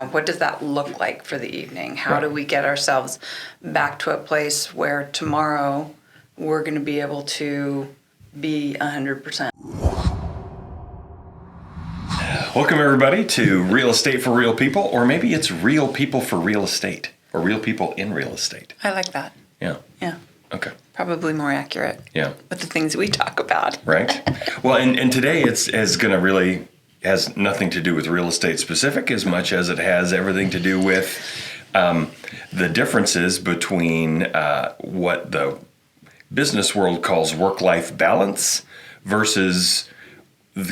What does that look like for the evening? How do we get ourselves back to a place where tomorrow we're going to be able to be 100%? Welcome, everybody, to Real Estate for Real People, or maybe it's Real People for Real Estate, or Real People in Real Estate. I like that. Yeah. Yeah. Okay. Probably more accurate. Yeah. With the things we talk about. Right. Well, and today is going to really has nothing to do with real estate specific as much as it has everything to do with the differences between what the business world calls work-life balance versus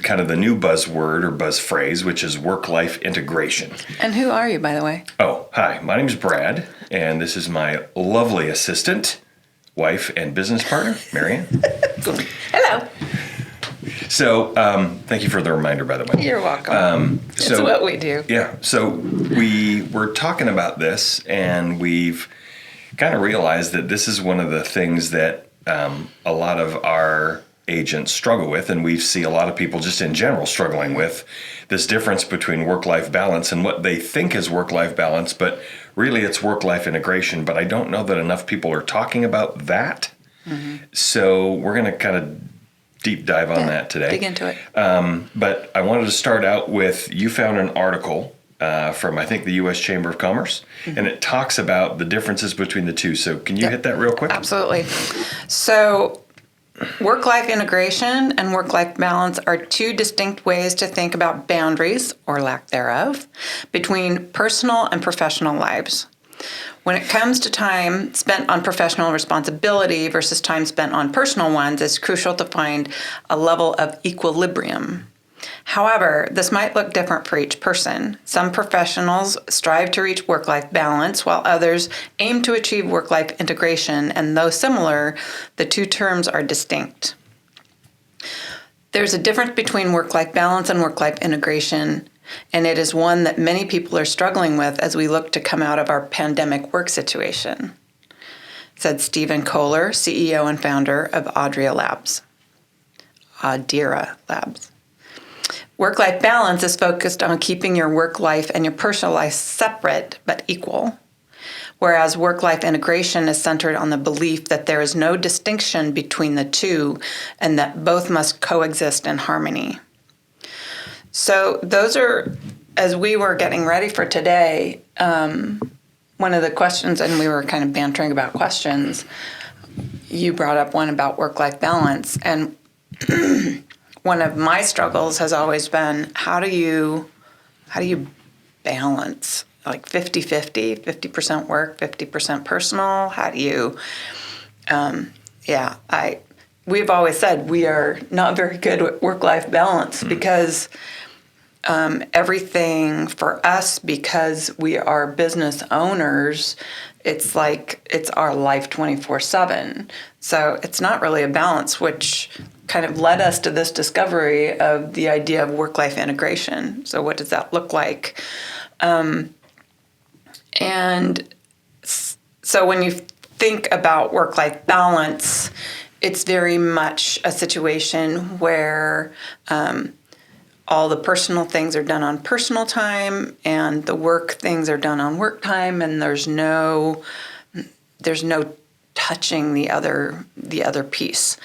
kind of the new buzzword or buzz phrase, which is work-life integration. And who are you, by the way? Oh, hi. My name is Brad, and this is my lovely assistant, wife, and business partner, Marianne. Hello. So, thank you for the reminder, by the way. You're welcome. It's what we do. Yeah. So we were talking about this, and we've kind of realized that this is one of the things that a lot of our agents struggle with, and we see a lot of people just in general struggling with this difference between work-life balance and what they think is work-life balance, but really it's work-life integration. But I don't know that enough people are talking about that. Mm-hmm. So we're going to kind of deep dive on that today. Dig into it. But I wanted to start out with, you found an article from, I think, the U.S. Chamber of Commerce, mm-hmm. and it talks about the differences between the two. So can you hit that real quick? Absolutely. So work-life integration and work-life balance are two distinct ways to think about boundaries, or lack thereof, between personal and professional lives. When it comes to time spent on professional responsibility versus time spent on personal ones, it's crucial to find a level of equilibrium. However, this might look different for each person. Some professionals strive to reach work-life balance, while others aim to achieve work-life integration, and though similar, the two terms are distinct. There's a difference between work-life balance and work-life integration, and it is one that many people are struggling with as we look to come out of our pandemic work situation, said Stephen Kohler, CEO and founder of Adira Labs. Work-life balance is focused on keeping your work life and your personal life separate but equal, whereas work-life integration is centered on the belief that there is no distinction between the two and that both must coexist in harmony. So those are, as we were getting ready for today, one of the questions, and we were kind of bantering about questions, you brought up one about work-life balance. And one of my struggles has always been, how do you balance like 50-50, 50% work, 50% personal? How do you, we've always said we are not very good at work-life balance because everything for us, because we are business owners, it's like it's our life 24/7. So it's not really a balance, which kind of led us to this discovery of the idea of work-life integration. So what does that look like? And so when you think about work-life balance, it's very much a situation where all the personal things are done on personal time, and the work things are done on work time, and there's no touching the other piece.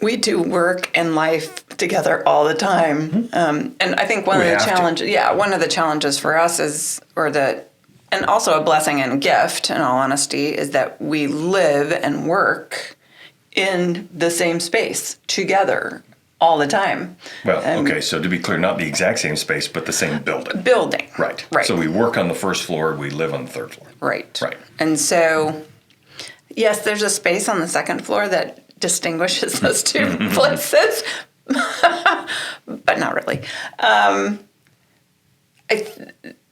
We do work and life together all the time, and I think one of the challenges for us is, and also a blessing and a gift, in all honesty, is that we live and work in the same space together all the time. Well, okay, so to be clear, not the exact same space, but the same building. Right. So we work on the first floor, we live on the third floor. Right. And so, yes, there's a space on the second floor that distinguishes those two places, but not really.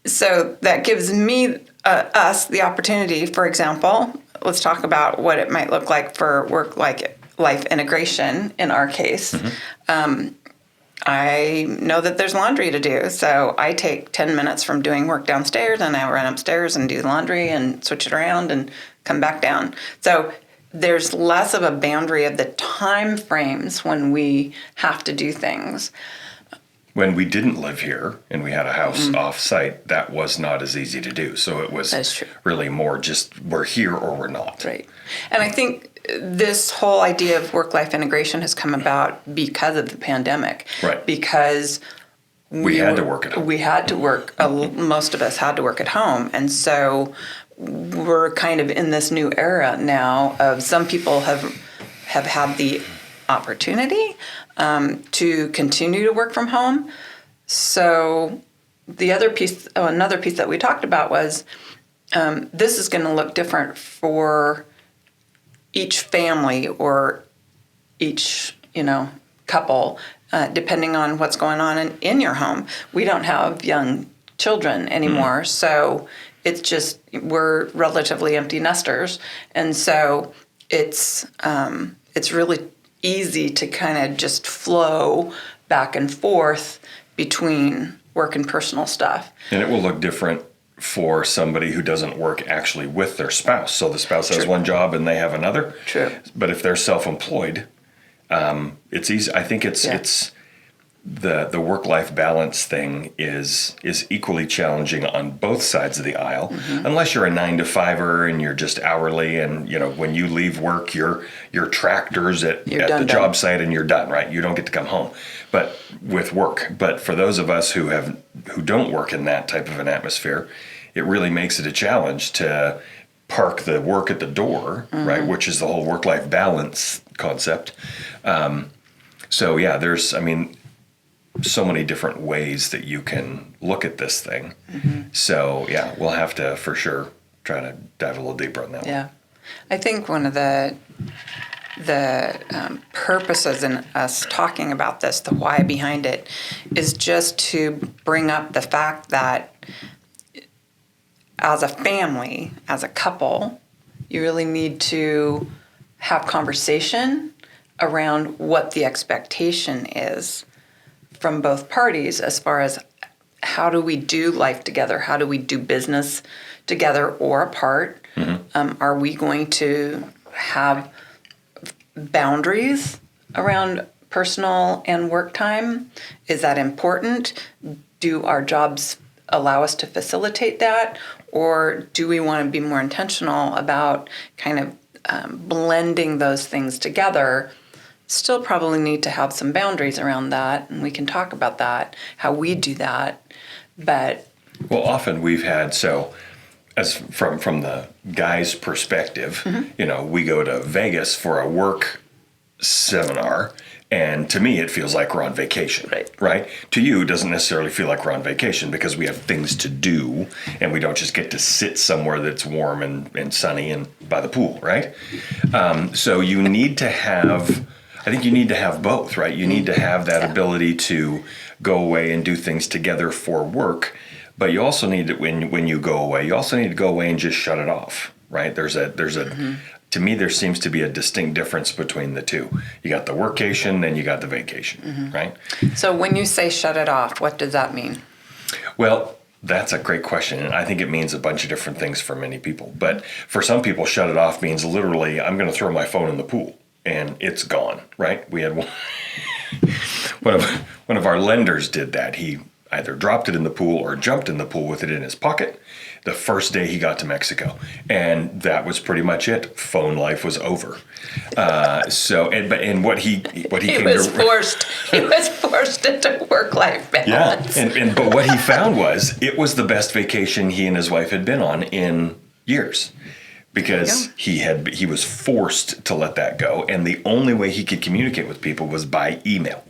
So that gives me, us, the opportunity, for example, let's talk about what it might look like for work-life integration in our case. Mm-hmm. I know that there's laundry to do, so I take 10 minutes from doing work downstairs, and I run upstairs and do the laundry and switch it around and come back down. So there's less of a boundary of the time frames when we have to do things. when we didn't live here and we had a house off-site, that was not as easy to do. So it was That's true. really more just we're here or we're not. Right. And I think this whole idea of work-life integration has come about because of the pandemic. Right. Because We had to work at home. We had to work. Most of us had to work at home, and so we're kind of in this new era now. Of some people have had the opportunity to continue to work from home. So the other piece, another piece that we talked about was this is going to look different for each family or each couple. Depending on what's going on in your home. We don't have young children anymore, so it's just we're relatively empty nesters, and so it's really easy to kind of just flow back and forth between work and personal stuff. And it will look different for somebody who doesn't work actually with their spouse. So the spouse has True. one job and they have another. True. But if they're self-employed, it's easy. I think it's the work-life balance thing is equally challenging on both sides of the aisle. Unless you're a 9-to-5er and you're just hourly, and when you leave work, your tractor's at the job site and you're done, right? You don't get to come home. But with work, but for those of us who don't work in that type of an atmosphere, it really makes it a challenge to park the work at the door, right? Which is the whole work-life balance concept. So yeah, there's, so many different ways that you can look at this thing. So yeah, we'll have to for sure try to dive a little deeper on that one. Yeah, I think one of the purposes in us talking about this, the why behind it, is just to bring up the fact that as a family, as a couple, you really need to have conversation around what the expectation is from both parties as far as how do we do life together, how do we do business together or apart. Are we going to have boundaries around personal and work time? Is that important? Do our jobs allow us to facilitate that? Or do we want to be more intentional about kind of blending those things together? Still probably need to have some boundaries around that, and we can talk about that, how we do that. But well, often we've had, so as from the guy's perspective, we go to Vegas for a work seminar, and to me it feels like we're on vacation. Right? To you, it doesn't necessarily feel like we're on vacation because we have things to do, and we don't just get to sit somewhere that's warm and sunny and by the pool, right? So you need to have, I think you need to have both, right? You need to have that ability to go away and do things together for work, but you also need to, when you go away, you also need to go away and just shut it off, right? There's a to me, there seems to be a distinct difference between the two. You got the workation, then you got the vacation, right? So when you say shut it off, what does that mean? Well, that's a great question, and I think it means a bunch of different things for many people. But for some people, shut it off means literally, I'm going to throw my phone in the pool, and it's gone, right? We had one of our lenders did that. He either dropped it in the pool or jumped in the pool with it in his pocket the first day he got to Mexico, and that was pretty much it. Phone life was over. What he was forced into work-life balance. Yeah, but what he found was it was the best vacation he and his wife had been on in years. Because he was forced to let that go, and the only way he could communicate with people was by email.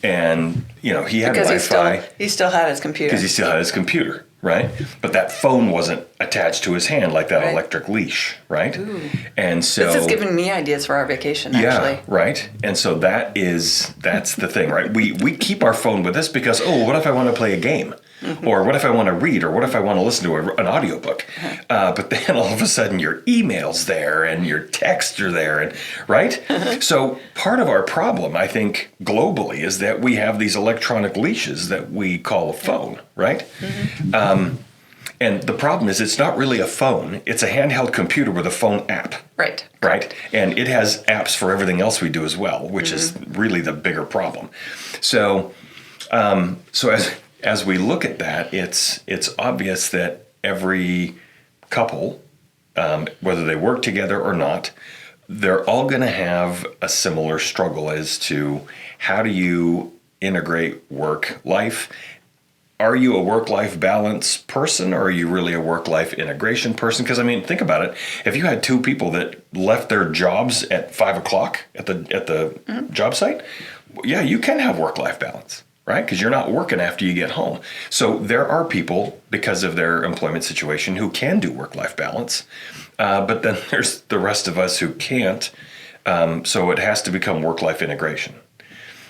And he had Wi-Fi. He still had his computer. Because he still had his computer, right? But that phone wasn't attached to his hand like that electric leash, right? Ooh. And so this is giving me ideas for our vacation, actually. Yeah, right. And so that's the thing, right? We keep our phone with us because what if I want to play a game? Or what if I want to read? Or what if I want to listen to an audiobook? But then all of a sudden your email's there and your texts are there, and right? So part of our problem, I think, globally, is that we have these electronic leashes that we call a phone, right? And the problem is it's not really a phone. It's a handheld computer with a phone app. Right. Right? And it has apps for everything else we do as well, which is really the bigger problem. So So as we look at that, it's obvious that every couple, whether they work together or not, they're all going to have a similar struggle as to how do you integrate work life. Are you a work-life balance person, or are you really a work-life integration person? Because I mean, think about it. If you had two people that left their jobs at 5 o'clock at the job site, yeah, you can have work-life balance, right? Because you're not working after you get home. So there are people, because of their employment situation, who can do work-life balance, but then there's the rest of us who can't. So it has to become work-life integration.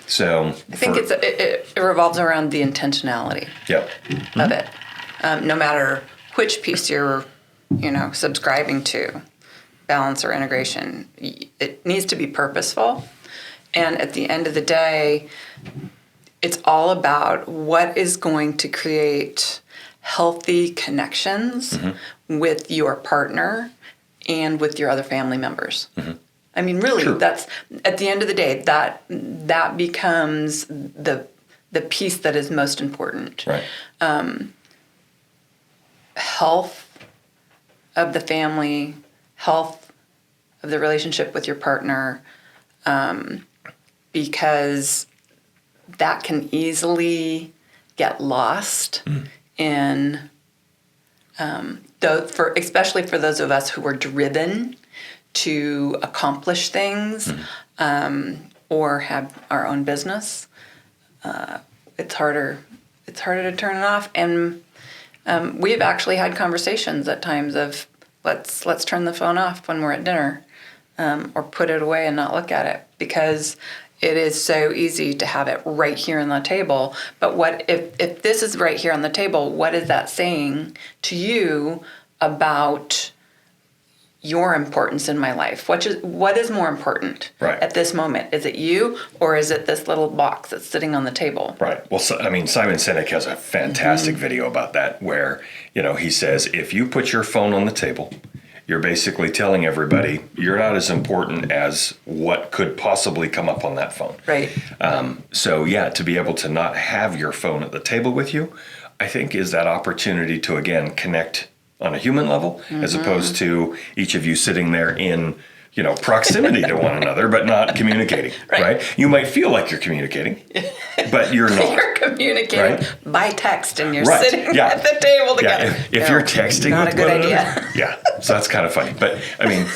So I think it revolves around the intentionality of it. No matter which piece you're, subscribing to, balance or integration, it needs to be purposeful. And at the end of the day, it's all about what is going to create healthy connections with your partner and with your other family members. I mean, really, True. That's at the end of the day, that becomes the piece that is most important. Right. Health of the family, health of the relationship with your partner, because that can easily get lost in, especially for those of us who are driven to accomplish things or have our own business. It's harder to turn it off. And we've actually had conversations at times of let's turn the phone off when we're at dinner, or put it away and not look at it, because it is so easy to have it right here on the table. But what if this is right here on the table, what is that saying to you about your importance in my life? What is more important at this moment? Is it you, or is it this little box that's sitting on the table? Right. Well, so, I mean, Simon Sinek has a fantastic video about that, where, he says, if you put your phone on the table, you're basically telling everybody you're not as important as what could possibly come up on that phone. Right. So yeah, to be able to not have your phone at the table with you, I think is that opportunity to, again, connect on a human level, as opposed to each of you sitting there in, proximity to one another, but not communicating, right? You might feel like you're communicating, but you're not. You're communicating by text, and you're Right. sitting at the table together. Yeah. If you're texting not with a good one idea. another, yeah. So that's kind of funny. But I mean,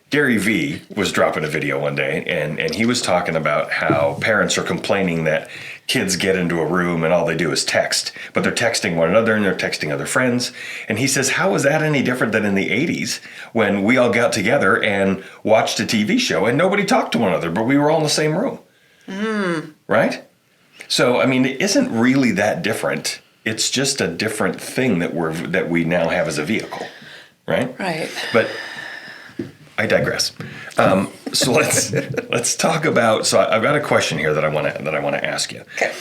Gary Vee was dropping a video one day, and he was talking about how parents are complaining that kids get into a room and all they do is text, but they're texting one another and they're texting other friends. And he says, how is that any different than in the 80s when we all got together and watched a TV show and nobody talked to one another, but we were all in the same room? Right? So, I mean, it isn't really that different. It's just a different thing that we now have as a vehicle, right? Right. But I digress. So let's talk about. So I've got a question here that I want to ask you. Okay.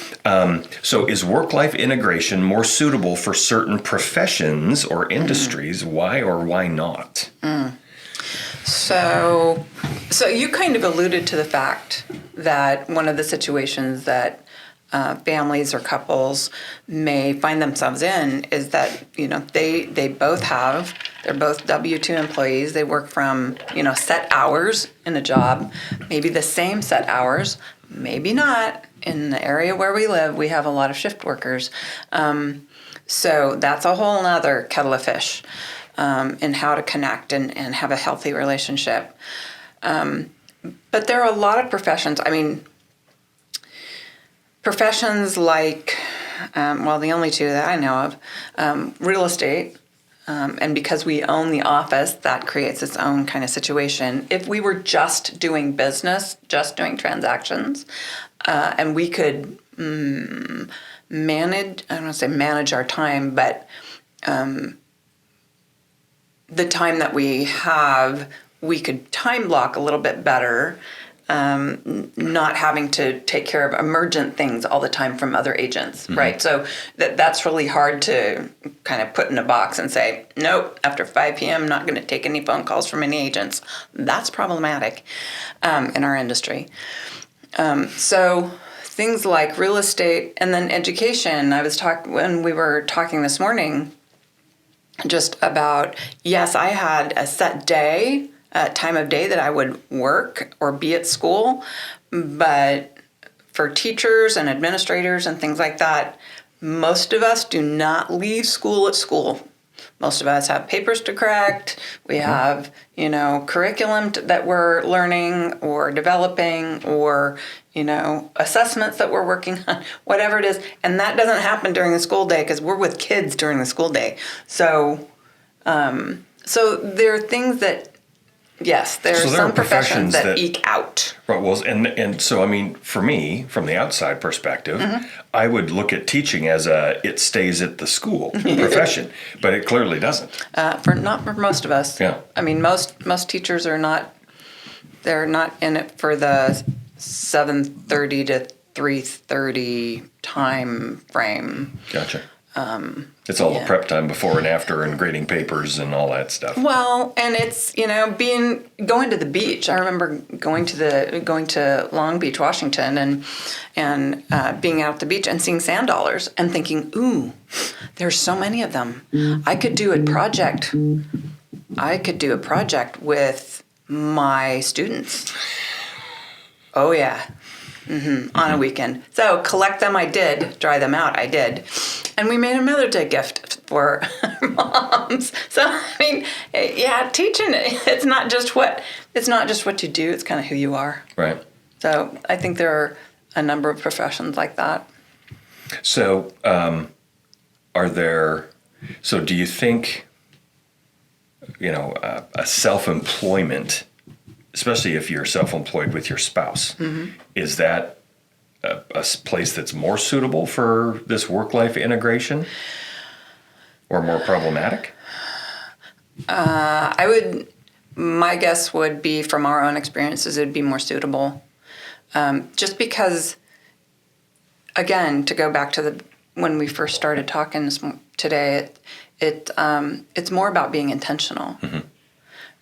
So is work-life integration more suitable for certain professions or industries? Why or why not? So you kind of alluded to the fact that one of the situations that families or couples may find themselves in is that, they're both W-2 employees. They work from, set hours in a job, maybe the same set hours, maybe not. In the area where we live, we have a lot of shift workers. So that's a whole nother kettle of fish in how to connect and have a healthy relationship. But there are a lot of professions. I mean, professions like, the only two that I know of, real estate, and because we own the office, that creates its own kind of situation. If we were just doing business, just doing transactions, and we could manage, I don't want to say manage our time, but the time that we have, we could time block a little bit better, not having to take care of emergent things all the time from other agents, right? So that's really hard to kind of put in a box and say, nope, after 5 p.m., not going to take any phone calls from any agents. That's problematic in our industry. So things like real estate and then education. When we were talking this morning just about, yes, I had a set day, time of day that I would work or be at school, but for teachers and administrators and things like that, most of us do not leave school at school. Most of us have papers to correct. We have, curriculum that we're learning or developing, or, assessments that we're working on, whatever it is. And that doesn't happen during the school day because we're with kids during the school day. So there are things that, yes, there are some professions that eke out. Right. Well, and so, I mean, for me, from the outside perspective, I would look at teaching as it stays at the school profession, but it clearly doesn't. Not for most of us. Yeah. I mean, most teachers are not. They're not in it for the 7:30 to 3:30 time frame. Gotcha. It's all the prep time before and after, and grading papers and all that stuff. Well, and it's going to the beach. I remember going to Long Beach, Washington, and being out at the beach and seeing sand dollars and thinking, ooh, there's so many of them. I could do a project. With my students. Oh yeah. On a weekend. So collect them I did, dry them out I did. And we made a Mother's Day gift for our moms. So I mean, yeah, teaching, it's not just what you do, it's kind of who you are. Right. So I think there are a number of professions like that. So do you think, a self-employment, especially if you're self-employed with your spouse, is that a place that's more suitable for this work-life integration or more problematic? My guess would be, from our own experiences, it would be more suitable. Just because, again, to go back to when we first started talking today, it's more about being intentional.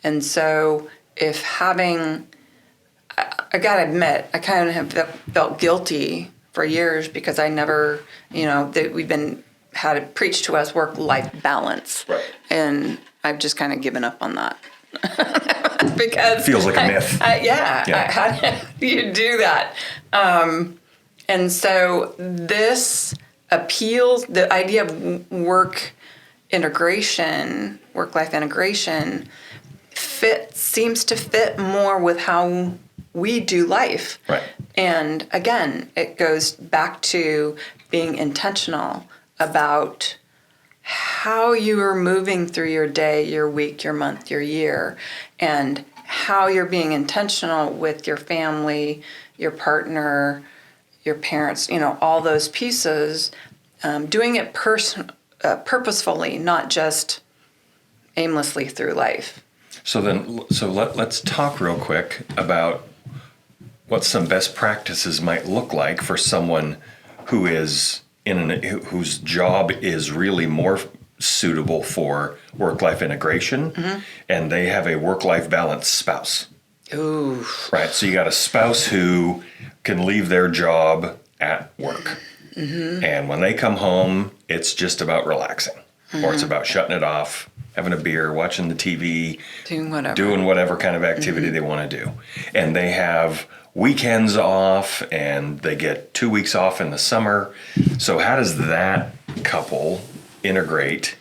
And so if I gotta admit, I kind of have felt guilty for years because I never, had it preached to us work-life balance. Right. And I've just kind of given up on that. Because feels like a myth. How do you do that? And so this appeals, the idea of work-life integration, seems to fit more with how we do life. Right. And again, it goes back to being intentional about how you are moving through your day, your week, your month, your year, and how you're being intentional with your family, your partner, your parents, all those pieces, doing it purposefully, not just aimlessly through life. So let's talk real quick about what some best practices might look like for someone who is whose job is really more suitable for work-life integration, and they have a work-life balance spouse. Ooh. Right. So you got a spouse who can leave their job at work, and when they come home, it's just about relaxing, or it's about shutting it off, having a beer, watching the TV, doing whatever kind of activity they want to do. And they have weekends off, and they get 2 weeks off in the summer. So how does that couple integrate?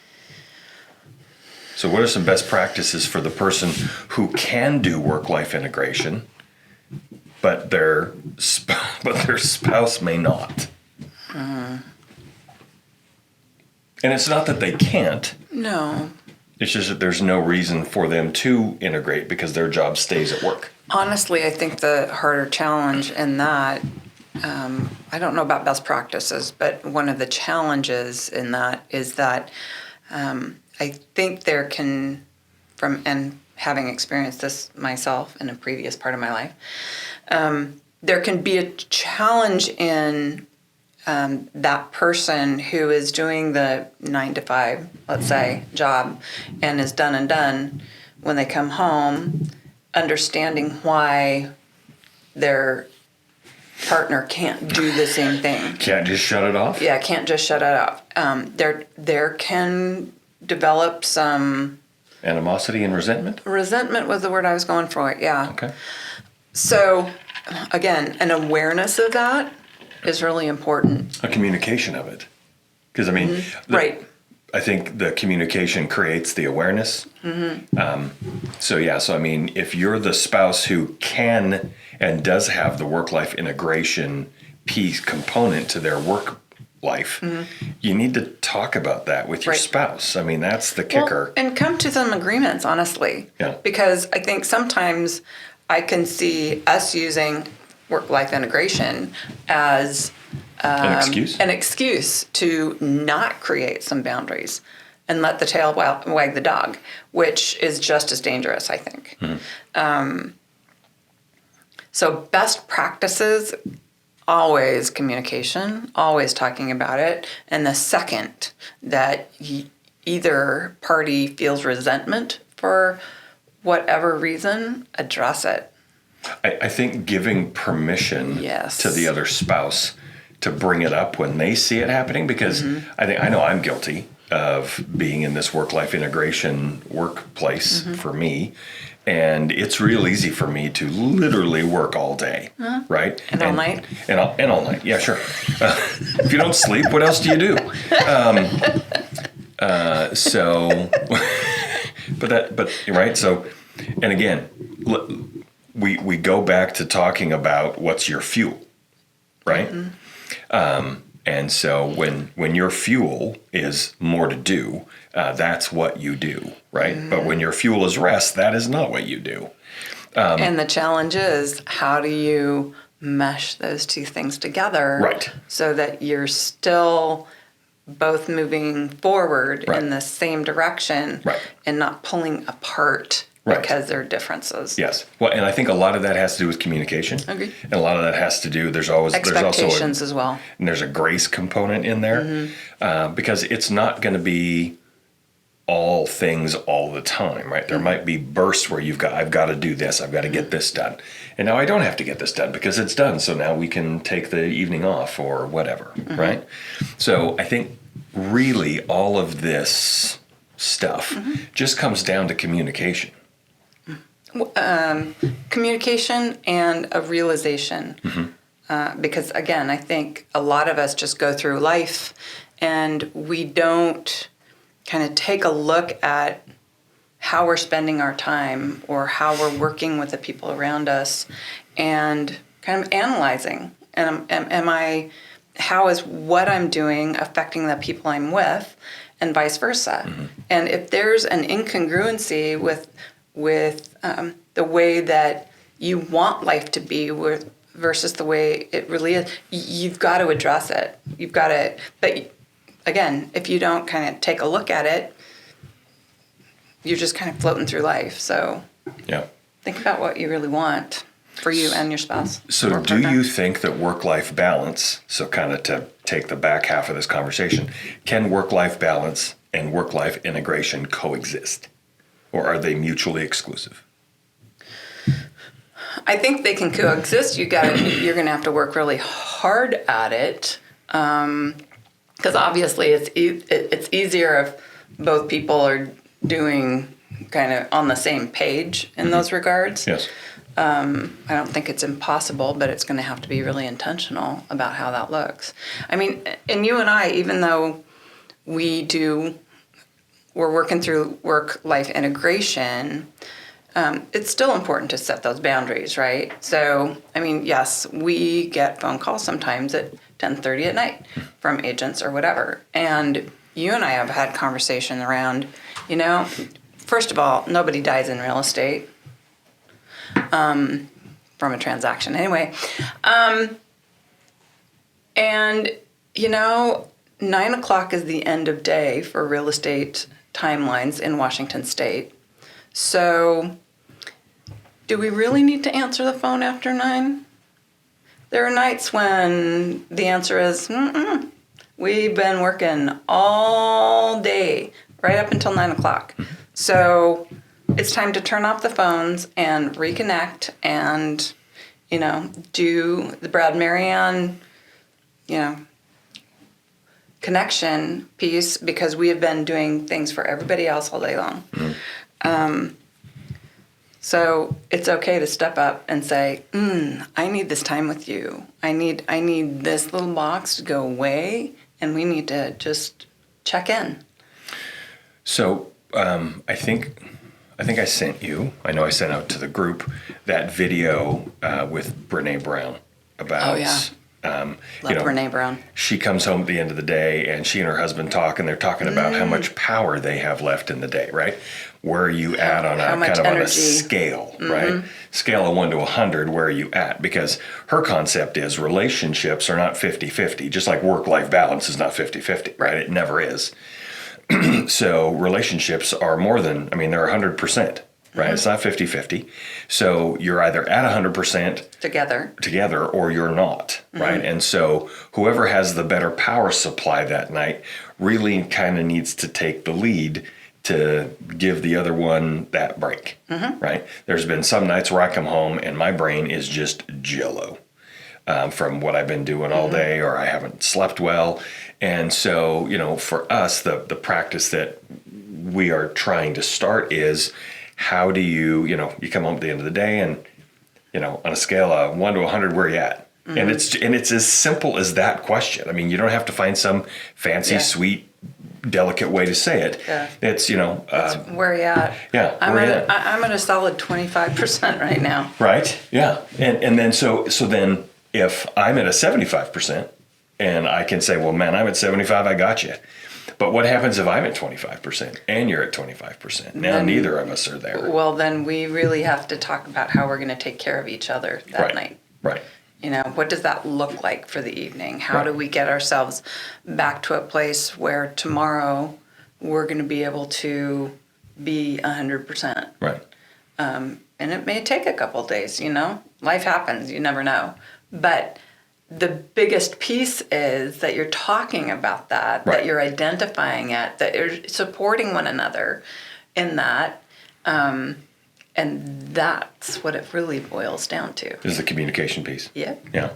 So what are some best practices for the person who can do work-life integration, but their spouse may not? And it's not that they can't. No. It's just that there's no reason for them to integrate because their job stays at work. Honestly, I think the harder challenge in that, I don't know about best practices, but one of the challenges in that is that I think there can, and having experienced this myself in a previous part of my life, there can be a challenge in that person who is doing the 9 to 5, let's say, job and is done and done when they come home, understanding why they're partner can't do the same thing. Can't just shut it off? Yeah, can't just shut it off. There can develop some Animosity and resentment? resentment was the word I was going for. Yeah. Okay. So, again, an awareness of that is really important. A communication of it. Because, I mean, Right. I think the communication creates the awareness. So I mean, if you're the spouse who can and does have the work-life integration piece component to their work life, you need to talk about that with your Right. spouse. I mean, that's the kicker. Well, and come to some agreements, honestly. Yeah. Because I think sometimes I can see us using work-life integration as An excuse? an excuse to not create some boundaries and let the tail wag the dog, which is just as dangerous, I think. So best practices, always communication, always talking about it. And the second that either party feels resentment for whatever reason, address it. I think giving permission Yes. to the other spouse to bring it up when they see it happening, because I know I'm guilty of being in this work-life integration workplace for me, and it's real easy for me to literally work all day, right? And all night? And all night, yeah, sure. If you don't sleep, what else do you do? But right, so, and again, we go back to talking about what's your fuel, right? And so when your fuel is more to do, that's what you do, right? But when your fuel is rest, that is not what you do. And the challenge is, how do you mesh those two things together, Right. so that you're still both moving forward Right. in the same direction, Right. and not pulling apart Right. because there are differences. Yes. Well, and I think a lot of that has to do with communication. Agreed. And a lot of that has to do, there's also Expectations as well. and there's a grace component in there, because it's not going to be all things all the time, right? There might be bursts where I've got to do this, I've got to get this done, and now I don't have to get this done because it's done. So now we can take the evening off or whatever, right? So I think really all of this stuff just comes down to communication. Communication and a realization. Because again, I think a lot of us just go through life and we don't kind of take a look at how we're spending our time or how we're working with the people around us, and kind of analyzing. And how is what I'm doing affecting the people I'm with, and vice versa. And if there's an incongruency with the way that you want life to be versus the way it really is, you've got to address it. You've got to, but again, if you don't kind of take a look at it, you're just kind of floating through life. So Yeah. think about what you really want for you and your spouse. So or do partner. you think that work-life balance, so kind of to take the back half of this conversation, can work-life balance and work-life integration coexist? Or are they mutually exclusive? I think they can coexist. You're going to have to work really hard at it, because obviously it's easier if both people are doing kind of on the same page in those regards. Yes. I don't think it's impossible, but it's going to have to be really intentional about how that looks. I mean, and you and I, even though we're working through work-life integration, it's still important to set those boundaries, right? So, I mean, yes, we get phone calls sometimes at 10:30 at night from agents or whatever. And you and I have had conversation around, first of all, nobody dies in real estate. From a transaction anyway. And, 9 o'clock is the end of day for real estate timelines in Washington State. So do we really need to answer the phone after 9? There are nights when the answer is, we've been working all day, right up until 9 o'clock. So it's time to turn off the phones and reconnect and do the Brad Marianne, connection piece because we have been doing things for everybody else all day long. So it's okay to step up and say, I need this time with you. I need this little box to go away, and we need to just check in. So I think I sent you, I know I sent out to the group, that video with Brene Brown about... Oh, yeah. Love Brene Brown. She comes home at the end of the day and she and her husband talk, and they're talking about how much power they have left in the day, right? Where are you at on a kind of on a scale, right? Scale of 1 to 100, where are you at? Because her concept is relationships are not 50-50, just like work-life balance is not 50-50, right? It never is. So relationships are more than, they're 100%. Right, it's not 50-50. So you're either at 100% together or you're not, right? And so whoever has the better power supply that night really kind of needs to take the lead to give the other one that break, right? There's been some nights where I come home and my brain is just jello from what I've been doing all day, or I haven't slept well. And so, for us, the practice that we are trying to start is, how do you come home at the end of the day and, on a scale of 1 to 100, where are you at? And it's as simple as that question. You don't have to find some fancy, sweet, delicate way to say it. Yeah. It's, where are you at? Yeah. I'm at a solid 25% right now. Right. Yeah. And then, so then if I'm at a 75% and I can say, well, man, I'm at 75, I got you. But what happens if I'm at 25% and you're at 25%? Now neither of us are there. Well, then we really have to talk about how we're going to take care of each other that night. Right. What does that look like for the evening? How do we get ourselves back to a place where tomorrow we're going to be able to be 100%? Right. And it may take a couple of days, Life happens, you never know. But the biggest piece is that you're talking about that, that you're identifying it, that you're supporting one another in that. And that's what it really boils down to. Is the communication piece. Yeah. Yeah.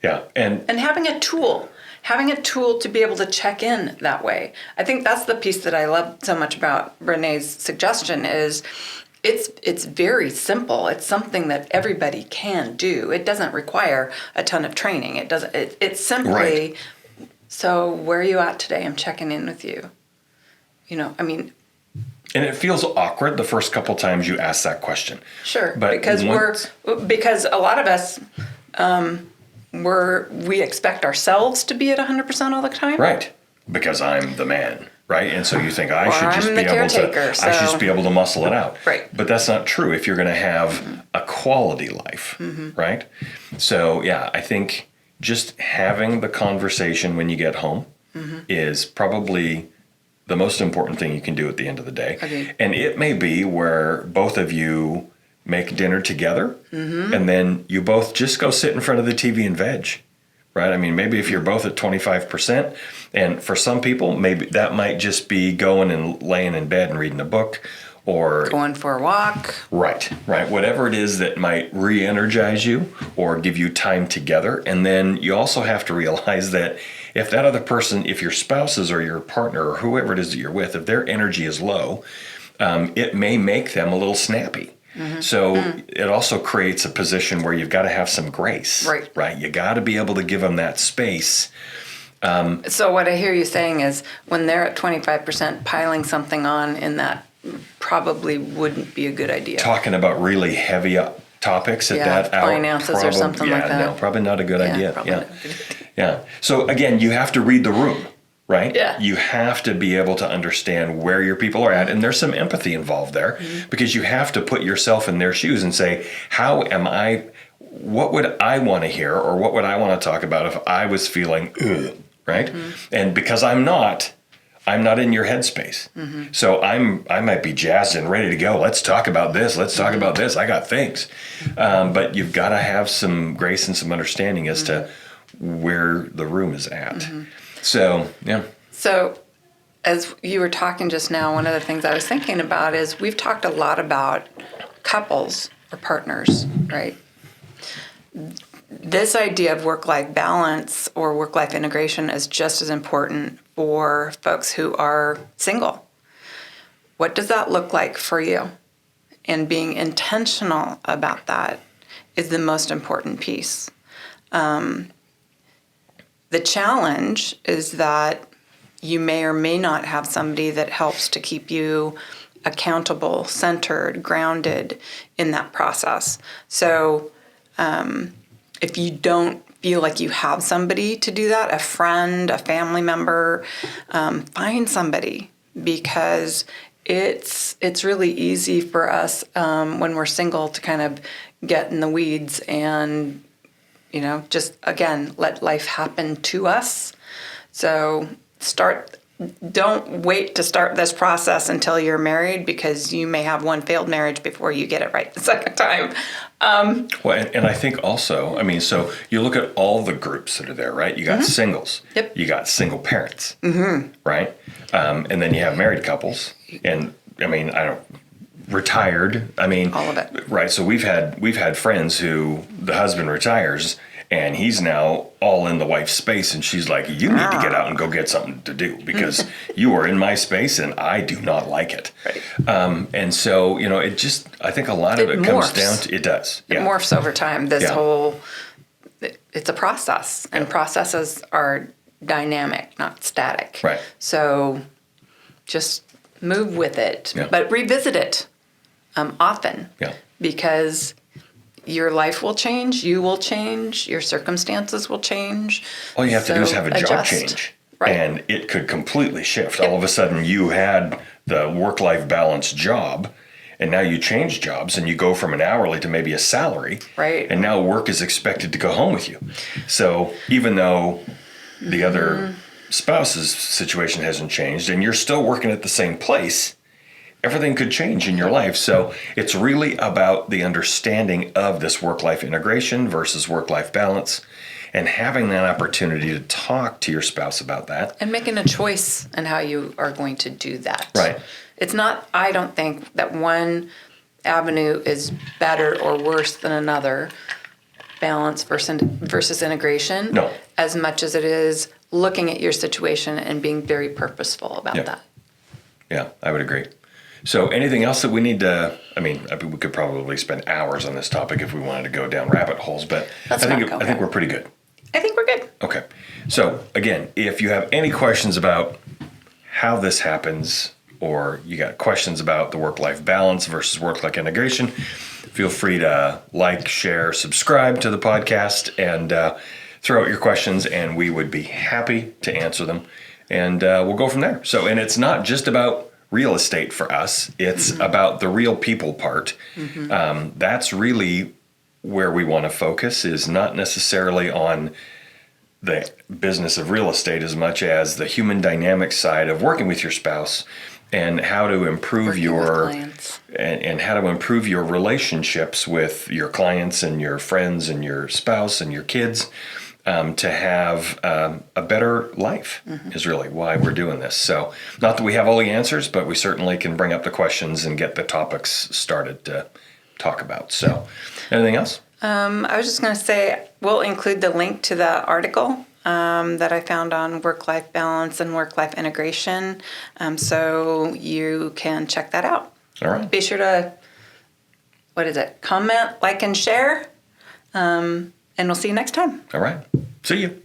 Yeah. And having a tool to be able to check in that way. I think that's the piece that I love so much about Brene's suggestion is it's very simple. It's something that everybody can do. It doesn't require a ton of training. It's simply, so where are you at today? I'm checking in with you. And it feels awkward the first couple times you ask that question. Sure, but because a lot of us we expect ourselves to be at 100% all the time. Right. Because I'm the man. Right, and so you think I should just be able to muscle it out. Right, but that's not true if you're going to have a quality life, right? So yeah, I think just having the conversation when you get home is probably the most important thing you can do at the end of the day. Okay. And it may be where both of you make dinner together, and then you both just go sit in front of the TV and veg. Right? Maybe if you're both at 25%, and for some people, maybe that might just be going and laying in bed and reading a book, or going for a walk. Right. Whatever it is that might re-energize you or give you time together. And then you also have to realize that if that other person, if your spouses or your partner or whoever it is that you're with, if their energy is low, it may make them a little snappy. So it also creates a position where you've got to have some grace, right? You got to be able to give them that space. So what I hear you saying is when they're at 25%, piling something on in that probably wouldn't be a good idea. Talking about really heavy topics at that hour. Finances or something like that. No, probably not a good idea. Not a good idea. Yeah. So again, you have to read the room. Right? Yeah. You have to be able to understand where your people are at. And there's some empathy involved there because you have to put yourself in their shoes and say, what would I want to hear or what would I want to talk about if I was feeling, right? And because I'm not in your headspace. So I might be jazzed and ready to go. Let's talk about this. Let's talk about this. I got things. But you've got to have some grace and some understanding as to where the room is at. So, yeah. So, as you were talking just now, one of the things I was thinking about is we've talked a lot about couples or partners, right? this idea of work-life balance or work-life integration is just as important for folks who are single. What does that look like for you? And being intentional about that is the most important piece. The challenge is that you may or may not have somebody that helps to keep you accountable, centered, grounded in that process. So if you don't feel like you have somebody to do that, a friend, a family member, find somebody, because it's really easy for us when we're single to kind of get in the weeds and, just, again, let life happen to us. So don't wait to start this process until you're married, because you may have one failed marriage before you get it right the second time. Well, and I think also, so you look at all the groups that are there, right? You got singles. Yep. You got single parents, right? And then you have married couples, and retired. All of it. Right. So we've had friends who the husband retires, and he's now all in the wife's space, and she's like, "You need to get out and go get something to do, because you are in my space and I do not like it." Right. And so, I think a lot of it comes down to, it does. It morphs over time. It's a process, and Yeah. processes are dynamic, not static. Right. So just move with it, Yeah. but revisit it often. Yeah. Because your life will change, you will change, your circumstances will change. All you have to do is So have a job adjust. change, Right. and it could completely shift. Yep. All of a sudden, you had the work-life balance job, and now you change jobs, and you go from an hourly to maybe a salary. Right. And now work is expected to go home with you. So even though the other spouse's situation hasn't changed, and you're still working at the same place, everything could change in your life. So it's really about the understanding of this work-life integration versus work-life balance, and having that opportunity to talk to your spouse about that. And making a choice in how you are going to do that. Right. It's not, I don't think that one avenue is better or worse than another, balance versus integration. No. As much as it is looking at your situation and being very purposeful about Yeah. that. Yeah, I would agree. So anything else that we need to, we could probably spend hours on this topic if we wanted to go down rabbit holes, but Let's I not think go I think we're pretty good. I think we're good. Okay. So again, if you have any questions about how this happens, or you got questions about the work-life balance versus work-life integration, feel free to like, share, subscribe to the podcast, and throw out your questions, and we would be happy to answer them. And we'll go from there. So, and it's not just about real estate for us. It's about the real people part. That's really where we want to focus, is not necessarily on the business of real estate as much as the human dynamic side of working with your spouse, and how to improve Working with clients. and how to improve your relationships with your clients and your friends and your spouse and your kids, to have a better life is really why we're doing this. So not that we have all the answers, but we certainly can bring up the questions and get the topics started to talk about. So anything else? I was just going to say, we'll include the link to the article that I found on work-life balance and work-life integration, so you can check that out. All right. Be sure to, comment, like, and share, and we'll see you next time. All right. See you.